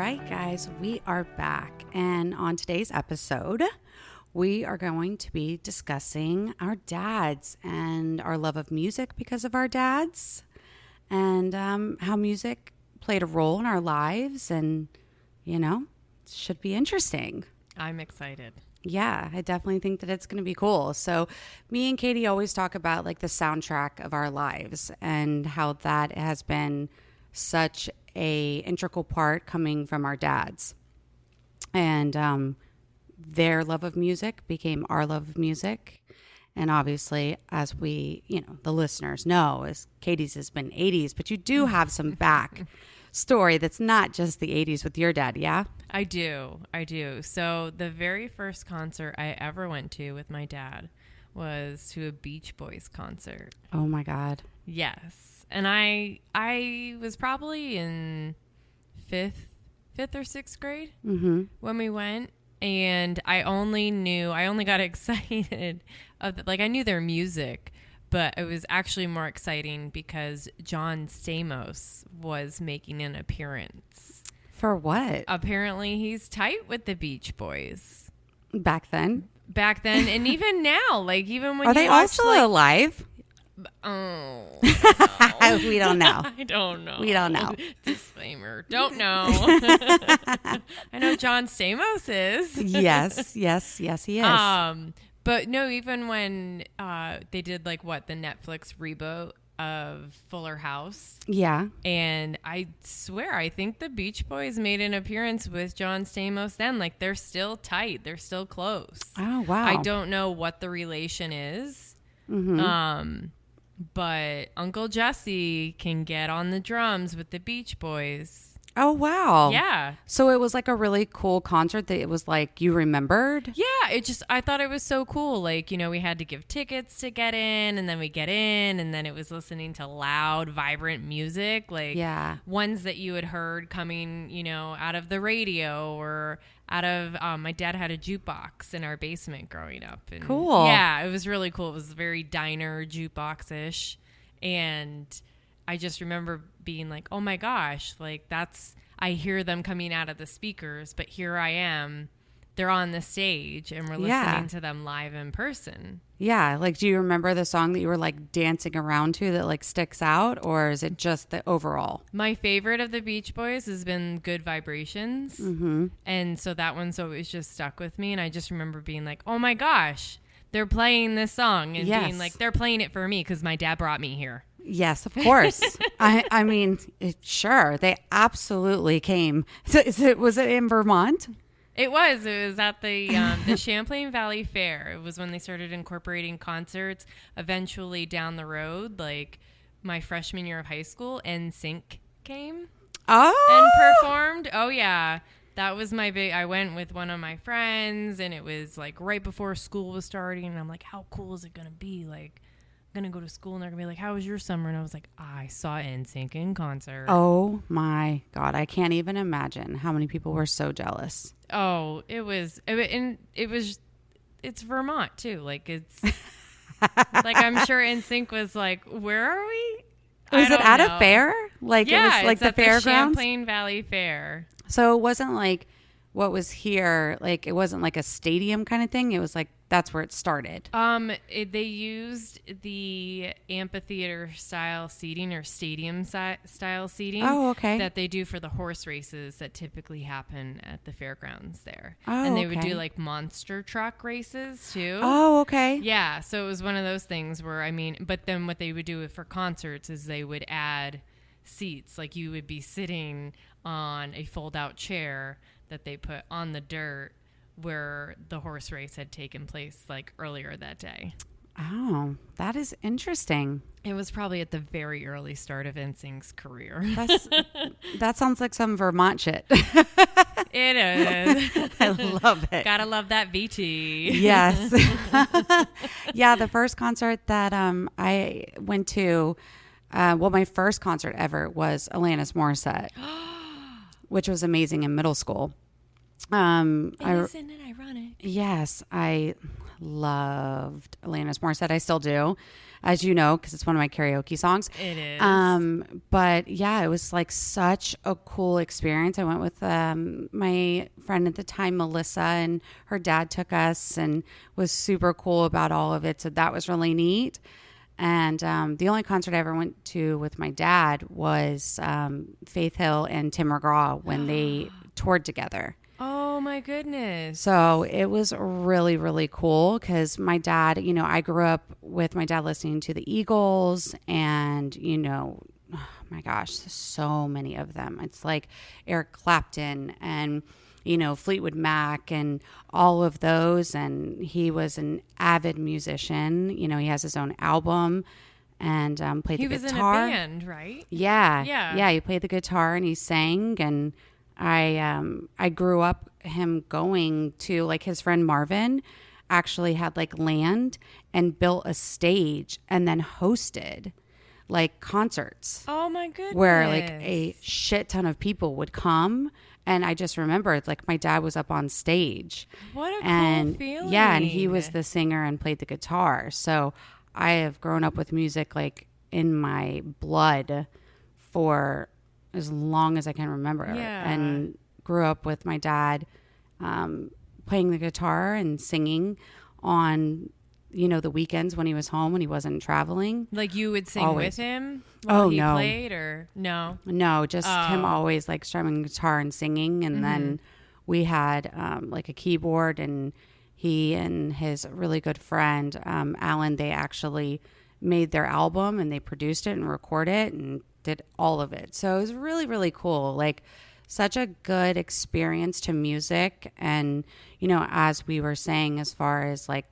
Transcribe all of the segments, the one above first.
right, guys, we are back. And on today's episode, we are going to be discussing our dads and our love of music because of our dads, and how music played a role in our lives. And, you know, it should be interesting. I'm excited. Yeah, I definitely think that it's going to be cool. So me and Katie always talk about like the soundtrack of our lives and how that has been such a integral part coming from our dads. And their love of music became our love of music. And obviously, as we, the listeners know, as Katie's has been 80s, but you do have some back story that's not just the 80s with your dad, yeah? I do. So the very first concert I ever went to with my dad was to a Beach Boys concert. Oh my God. Yes. And I was probably in fifth or sixth grade when we went. And I only got excited I knew their music, but it was actually more exciting because John Stamos was making an appearance. For what? Apparently he's tight with the Beach Boys. Back then, and even now, even when are they all still alive? Oh, no. We don't know. I don't know. We don't know. Disclaimer. Don't know. I know John Stamos is. Yes, he is. But no, even when they did the Netflix reboot of Fuller House. Yeah. And I swear, I think the Beach Boys made an appearance with John Stamos then. They're still tight. They're still close. Oh, wow. I don't know what the relation is. Mm-hmm. But Uncle Jesse can get on the drums with the Beach Boys. Oh, wow. Yeah. So it was a really cool concert that it was you remembered? Yeah. I thought it was so cool. We had to give tickets to get in, and then we get in, and then it was listening to loud, vibrant music. Yeah. Ones that you had heard coming, out of the radio or out of, my dad had a jukebox in our basement growing up. And cool. Yeah, it was really cool. It was very diner jukebox-ish. And I just remember being like, oh my gosh, I hear them coming out of the speakers, but here I am. They're on the stage and we're listening to them live in person. Yeah. Do you remember the song that you were dancing around to that sticks out, or is it just the overall? My favorite of the Beach Boys has been Good Vibrations. Mm-hmm. And so that one's always just stuck with me. And I just remember being like, oh my gosh, they're playing this song, and being like, they're playing it for me because my dad brought me here. Yes, of course. I mean, sure. They absolutely came. Was it in Vermont? It was at the Champlain Valley Fair. It was when they started incorporating concerts. Eventually down the road, my freshman year of high school, NSYNC came and performed. Oh, yeah. That was I went with one of my friends, and it was right before school was starting. And I'm like, how cool is it going to be? Going to go to school, and they're going to be like, how was your summer? And I was like, I saw NSYNC in concert. Oh, my God. I can't even imagine how many people were so jealous. Oh, it's Vermont too. It's I'm sure NSYNC was where are we? Was it at a fair? Yeah, it was it's the at fairgrounds? the Champlain Valley Fair. So it wasn't what was here. It wasn't a stadium kind of thing. It was that's where it started. They used the amphitheater style seating or stadium style seating. Oh, okay. That they do for the horse races that typically happen at the fairgrounds there. Oh, and they would do monster truck races too. Oh, okay. Yeah, so it was one of those things where but then what they would do for concerts is they would add seats. You would be sitting on a fold-out chair that they put on the dirt where the horse race had taken place earlier that day. Oh, that is interesting. It was probably at the very early start of NSYNC's career. That sounds like some Vermont shit. It is. I love it. Gotta love that VT. Yes. Yeah, the first concert that I went to, my first concert ever was Alanis Morissette, which was amazing in middle school. Isn't it ironic? Yes, I loved Alanis Morissette. I still do. as you know, because it's one of my karaoke songs. It is. But yeah, it was like such a cool experience. I went with my friend at the time, Melissa, and her dad took us and was super cool about all of it. So that was really neat. And the only concert I ever went to with my dad was Faith Hill and Tim McGraw when they toured together. Oh my goodness. So it was really, really cool because my dad, I grew up with my dad listening to the Eagles and, oh my gosh, so many of them. It's like Eric Clapton and, Fleetwood Mac and all of those. And he was an avid musician. He has his own album and played the guitar. He was in a band, right? Yeah. Yeah. Yeah. He played the guitar and he sang. And I grew up him going to, like, his friend Marvin actually had like land and built a stage and then hosted like concerts. Oh my goodness. Where like a shit ton of people would come. And I just remembered, like, my dad was up on stage. What a cool feeling. Yeah, and he was the singer and played the guitar. So I have grown up with music, like, in my blood for as long as I can remember. Yeah. And grew up with my dad playing the guitar and singing on, the weekends when he was home, when he wasn't traveling. Like you would sing Always. with him while he no. played, or no? No, just him always like strumming guitar and singing. And then we had like a keyboard, and he and his really good friend, Alan, they actually made their album and they produced it and recorded it and did all of it. So it was really, really cool. Like such a good experience to music. And, as we were saying, as far as like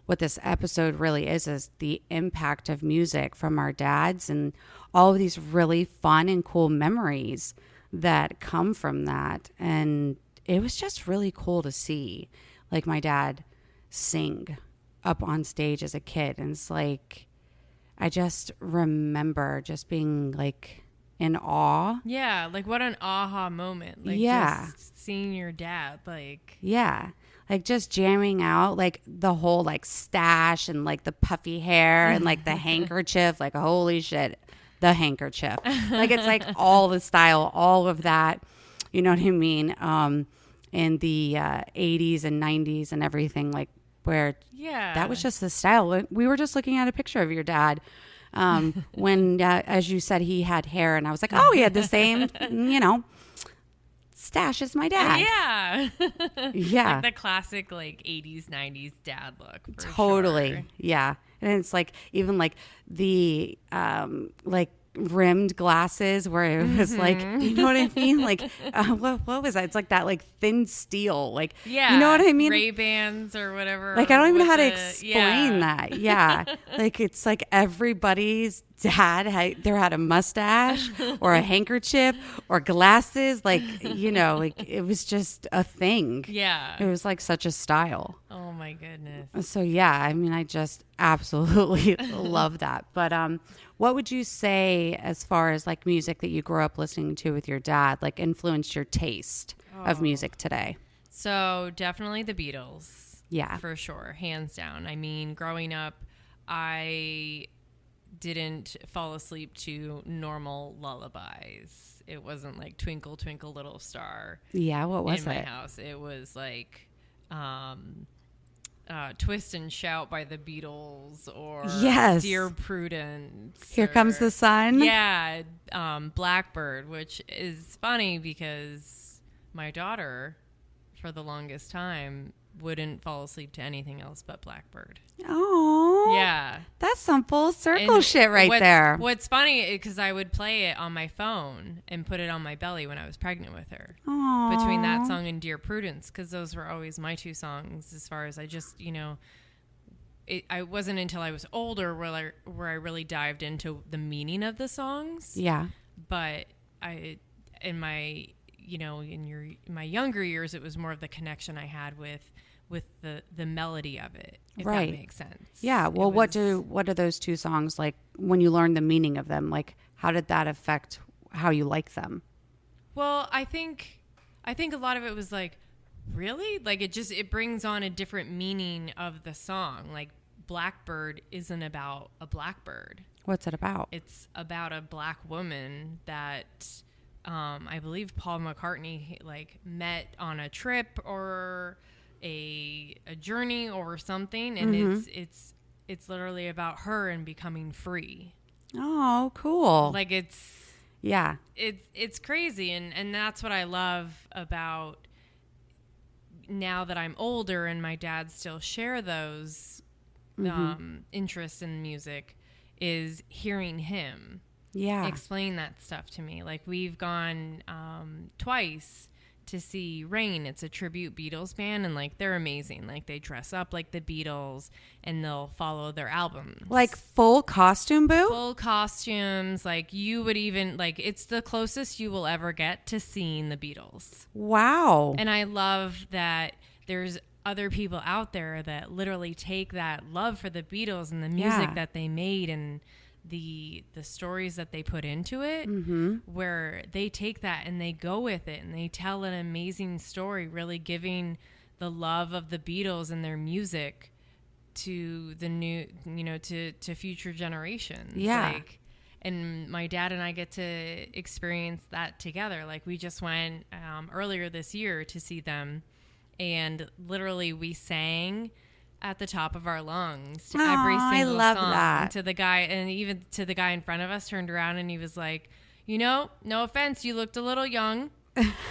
what this episode really is the impact of music from our dads and all of these really fun and cool memories that come from that. And it was just really cool to see like my dad sing up on stage as a kid. And it's like, I just remember just being like in awe. Yeah. Like what an aha moment. Like just seeing your dad, like. Yeah. Like just jamming out, like the whole like stash and like the puffy hair and like the handkerchief, like holy shit, the handkerchief. Like it's like all the style, all of that, you know what I mean? In the 80s and 90s and everything, like where that was just the style. We were just looking at a picture of your dad when, as you said, he had hair, and I was like, oh, he had the same, stash as my dad. Yeah. Yeah. Like the classic like 80s, 90s dad look. For Totally. Sure. Yeah. And it's like even like the like rimmed glasses where it was like, you know what I mean? Like what was that? It's like that like thin steel, like, yeah, you know what I mean? Ray-Bans or whatever. Like I don't even know how to explain that. Yeah. Like it's like everybody's dad had a mustache or a handkerchief or glasses, like, like it was just a thing. Yeah. It was like such a style. Oh my goodness. So yeah, I mean, I just absolutely love that. But what would you say as far as like music that you grew up listening to with your dad, like influenced your taste of music today? So definitely the Beatles. Yeah. For sure. Hands down. I mean, growing up, I didn't fall asleep to normal lullabies. It wasn't like Twinkle, Twinkle, Little Star. Yeah, what was in my it? house. It was like Twist and Shout by the Beatles, or yes, Dear Prudence. Here Comes the Sun. Yeah, Blackbird, which is funny because my daughter, for the longest time, wouldn't fall asleep to anything else but Blackbird. Oh, yeah, that's some full circle shit right there. What's funny because I would play it on my phone and put it on my belly when I was pregnant with her. Aww. Between that song and Dear Prudence, because those were always my two songs. As far as I just, I wasn't until I was older where I really dived into the meaning of the songs. Yeah, but in my my younger years, it was more of the connection I had with the melody of it, if right. that makes sense. Yeah. Well, what are those two songs like when you learned the meaning of them? Like, how did that affect how you like them? Well, I think a lot of it was like, really? Like it brings on a different meaning of the song. Like Blackbird isn't about a blackbird. What's it about? It's about a black woman that I believe Paul McCartney like met on a trip or a journey or something, and it's literally about her and becoming free. Oh, cool. Like it's crazy, and that's what I love about now that I'm older and my dad still share those interests in music, is hearing him explain that stuff to me. Like we've gone twice to see Rain. It's a tribute Beatles band, and like they're amazing. Like they dress up like the Beatles and they'll follow their albums. Like full costume boot? Full costumes. Like you would even like, it's the closest you will ever get to seeing the Beatles. Wow. And I love that there's other people out there that literally take that love for the Beatles and the music that they made and the stories that they put into it, where they take that and they go with it and they tell an amazing story, really giving the love of the Beatles and their music to the new, to future generations. Yeah. Like, and my dad and I get to experience that together. Like we just went earlier this year to see them, and literally we sang at the top of our lungs to every single song. That. To the guy, and even to the guy in front of us, turned around and he was like, no offense, you looked a little young.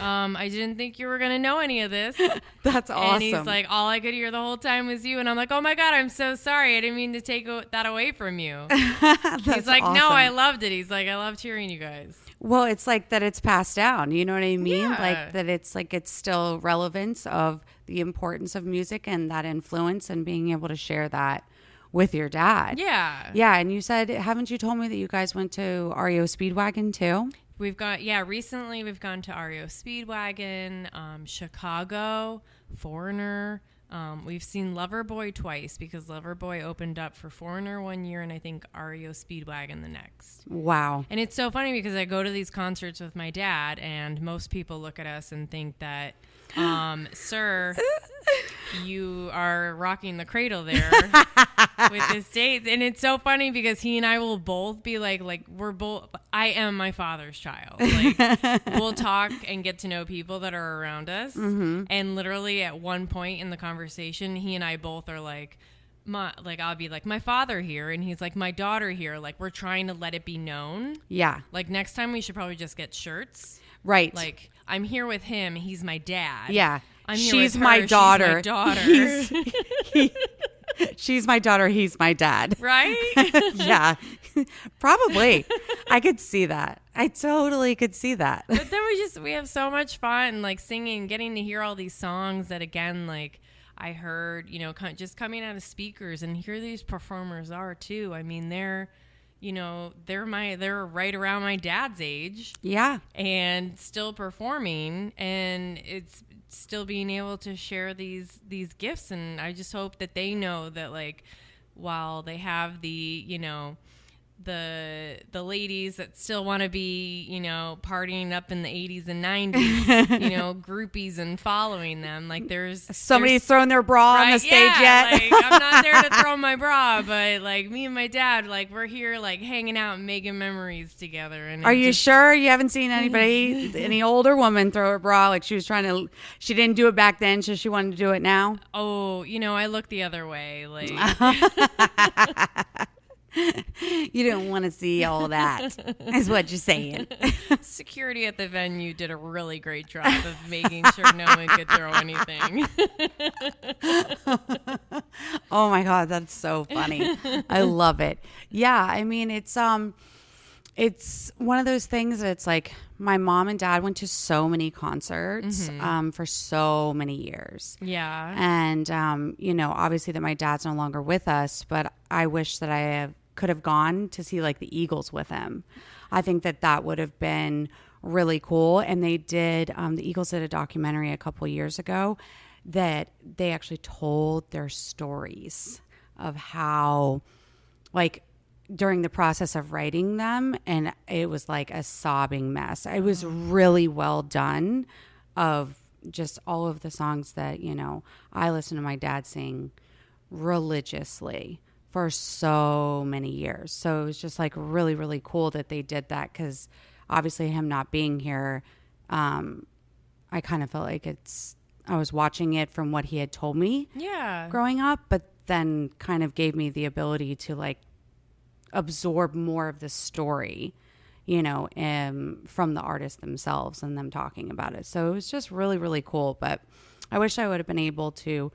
I didn't think you were going to know any of this. That's awesome. And he's like, all I could hear the whole time was you. And I'm like, oh my God, I'm so sorry. I didn't mean to take that away from you. He's like, awesome. no, I loved it. He's like, I loved hearing you guys. Well, it's like that it's passed down. You know what I mean? Yeah. Like that it's like it's still relevance of the importance of music and that influence and being able to share that with your dad. Yeah. Yeah. And you said, haven't you told me that you guys went to REO Speedwagon too? We've got, recently we've gone to REO Speedwagon, Chicago, Foreigner. We've seen Loverboy twice because Loverboy opened up for Foreigner one year and I think REO Speedwagon the next. Wow. And it's so funny because I go to these concerts with my dad and most people look at us and think that, sir, you are rocking the cradle there with this date. And it's so funny because he and I will both be like we're both, I am my father's child. Like we'll talk and get to know people that are around us. And literally at one point in the conversation, he and I both are like, I'll be like, my father here. And he's like, my daughter here. Like we're trying to let it be known. Yeah. Like next time we should probably just get shirts. Right. Like I'm here with him. He's my dad. Yeah. I'm here She's with her. my daughter. She's my daughter. She's my daughter. He's my dad. Right? Yeah. Probably. I could see that. I totally could see that. But then we have so much fun, like singing, getting to hear all these songs that again, like I heard, just coming out of speakers, and here these performers are too. I mean, they're right around my dad's age. Yeah. And still performing, and it's still being able to share these gifts. And I just hope that they know that, like, while they have the ladies that still want to be, partying up in the 80s and 90s, groupies and following them. Like there's thrown their bra on the stage yet. Like I'm not there to throw my bra, but like me and my dad, like we're here like hanging out and making memories together. And are you sure you haven't seen any older woman throw her bra? Like she didn't do it back then, so she wanted to do it now? Oh, I look the other way. Like you didn't want to see all that, is what you're saying. Security at the venue did a really great job of making sure no one could throw anything. Oh my God, that's so funny. I love it. Yeah, I mean, it's one of those things that it's like my mom and dad went to so many concerts for so many years. Yeah. And, obviously that my dad's no longer with us, but I wish that I could have gone to see like the Eagles with him. I think that would have been really cool. And they did, the Eagles did a documentary a couple years ago that they actually told their stories of how, like, during the process of writing them, and it was like a sobbing mess. It was really well done, of just all of the songs that, I listen to my dad sing religiously. for so many years. So it was just like really, really cool that they did that, because obviously him not being here, I kind of felt like I was watching it from what he had told me growing up, but then kind of gave me the ability to like absorb more of the story, from the artists themselves and them talking about it. So it was just really, really cool. But I wish I would have been able to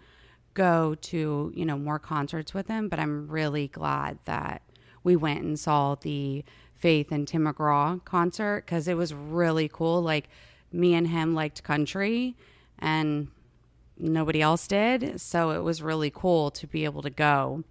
go to, more concerts with him, but I'm really glad that we went and saw the Faith and Tim McGraw concert, because it was really cool. Like, me and him liked country and nobody else did. So it was really cool to be able to go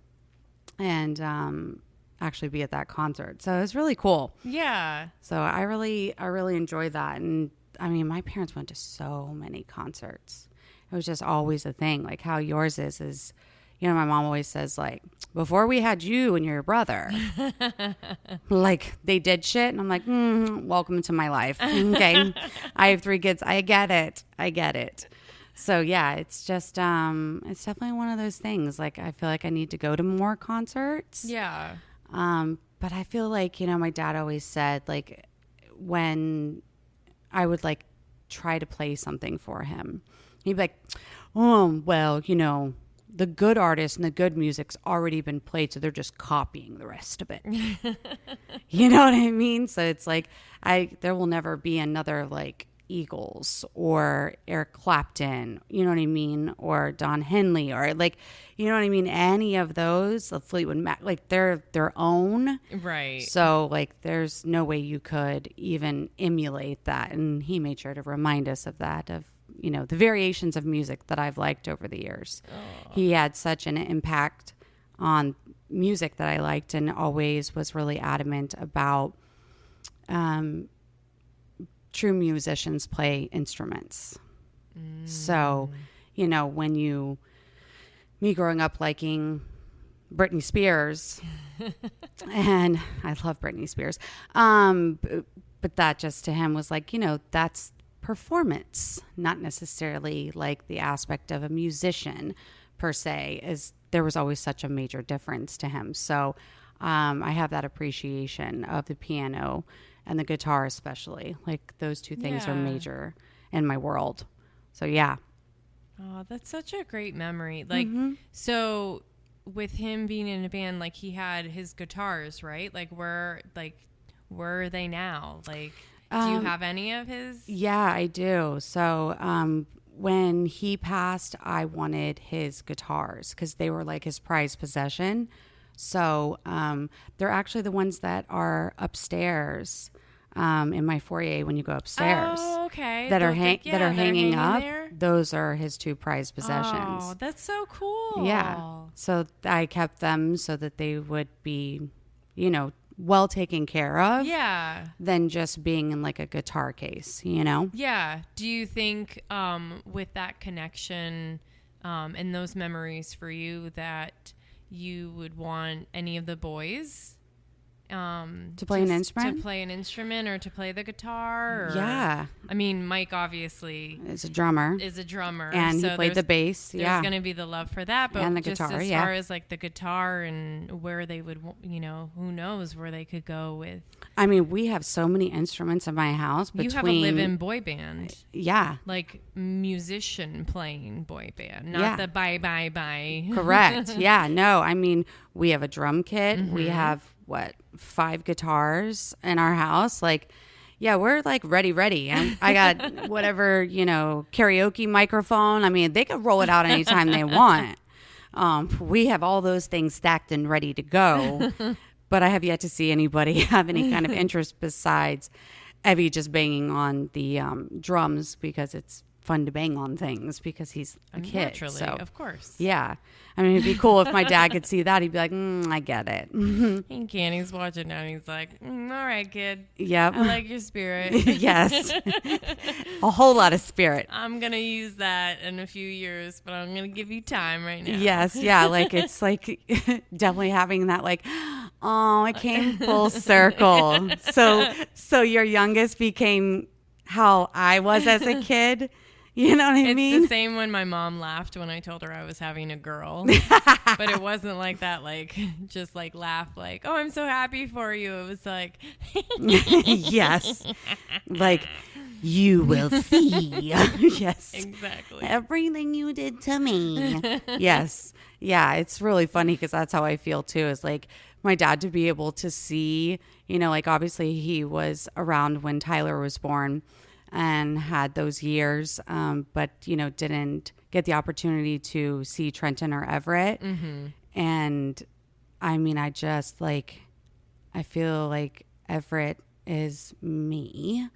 and actually be at that concert. So it was really cool. Yeah. So I really enjoyed that. And I mean, my parents went to so many concerts. It was just always a thing. Like how yours is, my mom always says, like, before we had you and your brother, like, they did shit. And I'm like, welcome to my life. Okay. I have 3 kids. I get it. So yeah, it's just, it's definitely one of those things. Like, I feel like I need to go to more concerts. Yeah. But I feel like, my dad always said, like, when I would like try to play something for him, he'd be like, oh, well, the good artists and the good music's already been played, so they're just copying the rest of it. You know what I mean? So it's like, there will never be another like Eagles or Eric Clapton, you know what I mean? Or Don Henley, or like, you know what I mean? Any of those, the Fleetwood Mac, like they're their own. Right. So like, there's no way you could even emulate that. And he made sure to remind us of that, of, the variations of music that I've liked over the years. Oh. He had such an impact on music that I liked, and always was really adamant about true musicians play instruments. So, me growing up liking Britney Spears, and I love Britney Spears, but that just to him was like, that's performance, not necessarily like the aspect of a musician per se. Is there was always such a major difference to him. So I have that appreciation of the piano and the guitar, especially. Like, those two things are major in my world. So yeah. Oh, that's such a great memory. Like, so with him being in a band, like, he had his guitars, right? Like, where are they now? Like, do you have any of his? Yeah, I do. So when he passed, I wanted his guitars because they were like his prized possession. So they're actually the ones that are upstairs in my foyer when you go upstairs. Oh, okay. That are hanging up. There? Those are his 2 prized possessions. Oh, that's so cool. Yeah. So I kept them so that they would be, well taken care of. Yeah. Than just being in like a guitar case, Yeah. Do you think with that connection and those memories for you that you would want any of the boys to play an instrument? To play an instrument or to play the guitar? Or, yeah. I mean, Mike obviously is a drummer. And so he played the bass. There's going to be the love for that. But and the just guitar, as far as like the guitar and where they would, who knows where they could go with. I mean, we have so many instruments in my house. You have a live-in boy band. Yeah. Like musician playing boy band, not the bye. Correct. Yeah. No, I mean, we have a drum kit. Mm-hmm. We have 5 guitars in our house. Like, yeah, we're like ready. And I got whatever, karaoke microphone. I mean, they could roll it out anytime they want. We have all those things stacked and ready to go. But I have yet to see anybody have any kind of interest besides Evie just banging on the drums because it's fun to bang on things because he's a kid. Naturally, so, of course. Yeah. I mean, it'd be cool if my dad could see that. He'd be like, I get it. He can't. He's watching now and he's like, all right, kid. Yep. I like your spirit. Yes. A whole lot of spirit. I'm going to use that in a few years, but I'm going to give you time right now. Yes. Yeah. Like, it's like definitely having that like, oh, it came full circle. So your youngest became how I was as a kid. You know what I It's mean? the same when my mom laughed when I told her I was having a girl. But it wasn't like that, like, just like laugh, like, oh, I'm so happy for you. It was like, Yes. Like, you will see. Yes. exactly. Everything you did to me. Yes. Yeah. It's really funny because that's how I feel too. Is like my dad to be able to see, like obviously he was around when Tyler was born and had those years, but, didn't get the opportunity to see Trenton or Everett. Mm-hmm. And I mean, I feel like Everett is me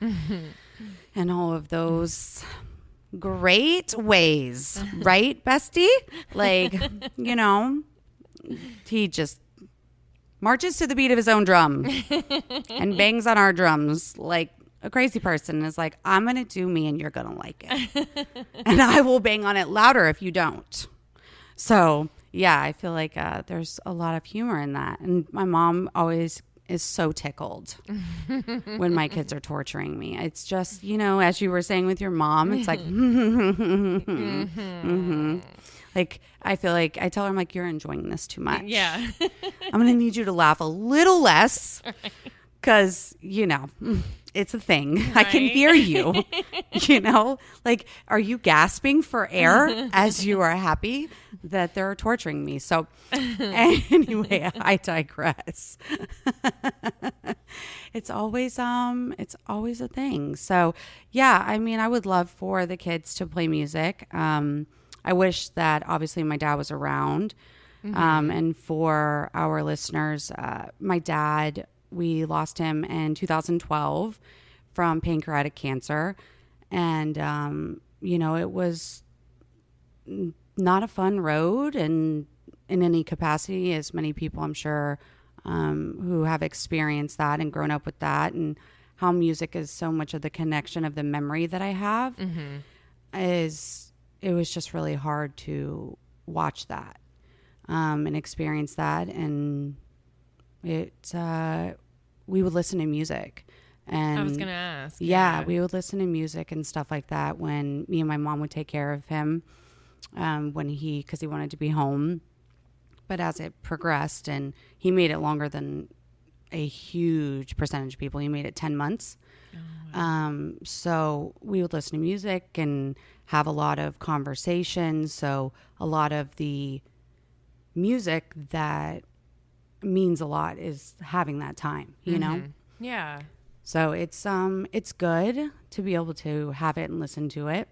and all of those great ways, right, bestie? Like, he just marches to the beat of his own drum and bangs on our drums like a crazy person. Is like, I'm going to do me and you're going to like it. And I will bang on it louder if you don't. So, yeah, I feel like there's a lot of humor in that. And my mom always is so tickled when my kids are torturing me. It's just, as you were saying with your mom, it's like, like, I feel like I tell her, I'm like, you're enjoying this too much. Yeah. I'm going to need you to laugh a little less because, it's a thing. I can Right. hear you, like, are you gasping for air as you are happy that they're torturing me? So anyway, I digress. It's always a thing. So yeah, I mean, I would love for the kids to play music. I wish that obviously my dad was around. And for our listeners, my dad, we lost him in 2012 from pancreatic cancer. And, it was not a fun road and in any capacity, as many people I'm sure who have experienced that and grown up with that, and how music is so much of the connection of the memory that I have, it was just really hard to watch that and experience that. And we would listen to music. And I was going to ask. Yeah, we would listen to music and stuff like that when me and my mom would take care of him because he wanted to be home. But as it progressed, and he made it longer than a huge percentage of people, he made it 10 months. Oh, wow. So we would listen to music and have a lot of conversations. So a lot of the music that means a lot is having that time, you know? Yeah. So it's good to be able to have it and listen to it.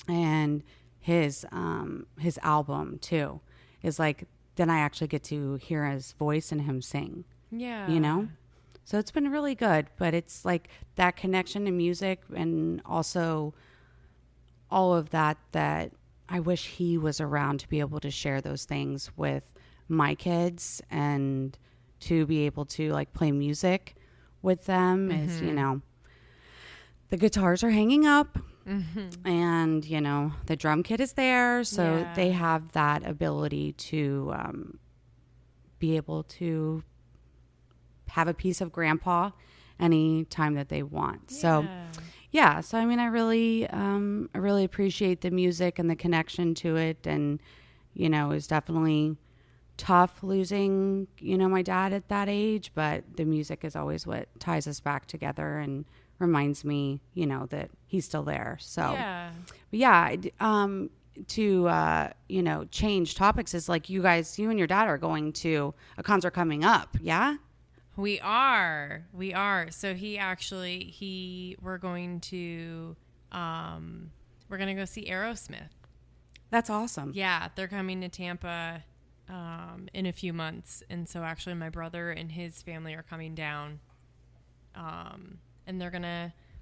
And his album too is like, then I actually get to hear his voice and him sing. Yeah. So it's been really good, but it's like that connection to music and also all of that I wish he was around to be able to share those things with my kids and to be able to like play music with them. Is, the guitars are hanging up and, the drum kit is there. So they have that ability to be able to have a piece of grandpa any time that they want. So I mean, I really appreciate the music and the connection to it. And, it was definitely tough losing, my dad at that age, but the music is always what ties us back together and reminds me, that he's still there. So, to, change topics is like you and your dad are going to a concert coming up. Yeah. We are. So we're going to go see Aerosmith. That's awesome. Yeah. They're coming to Tampa in a few months. And so actually my brother and his family are coming down. And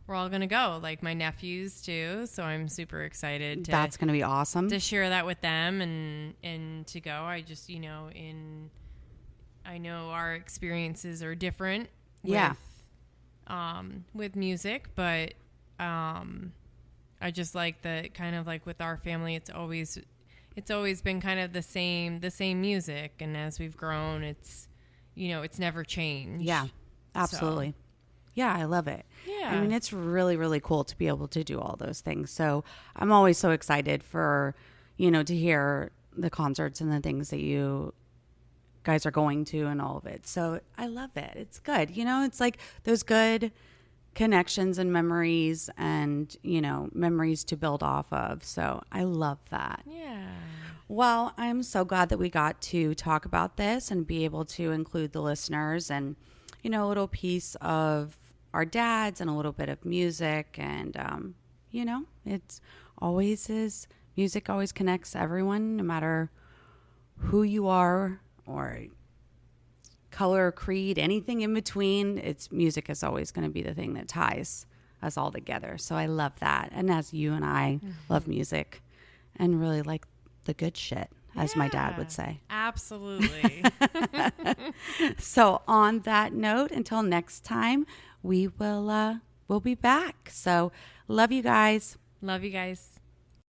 we're all going to go, like my nephews too. So I'm super excited. That's going to be awesome to share that with them and to go. I just, I know our experiences are different with music, but I just like that kind of like with our family, it's always been kind of the same music. And as we've grown, it's never changed. Yeah, absolutely. yeah, I love it. Yeah. I mean, it's really, really cool to be able to do all those things. So I'm always so excited for, to hear the concerts and the things that you guys are going to and all of it. So I love it. It's good. It's like those good connections and memories and, memories to build off of. So I love that. Yeah. Well, I'm so glad that we got to talk about this and be able to include the listeners and, a little piece of our dads and a little bit of music. And, it's always is music always connects everyone, no matter who you are or color, creed, anything in between. It's music is always going to be the thing that ties us all together. So I love that. And as you and I love music and really like the good shit, as my dad would say. Absolutely. So on that note, until next time, we'll be back. So love you guys. Love you guys.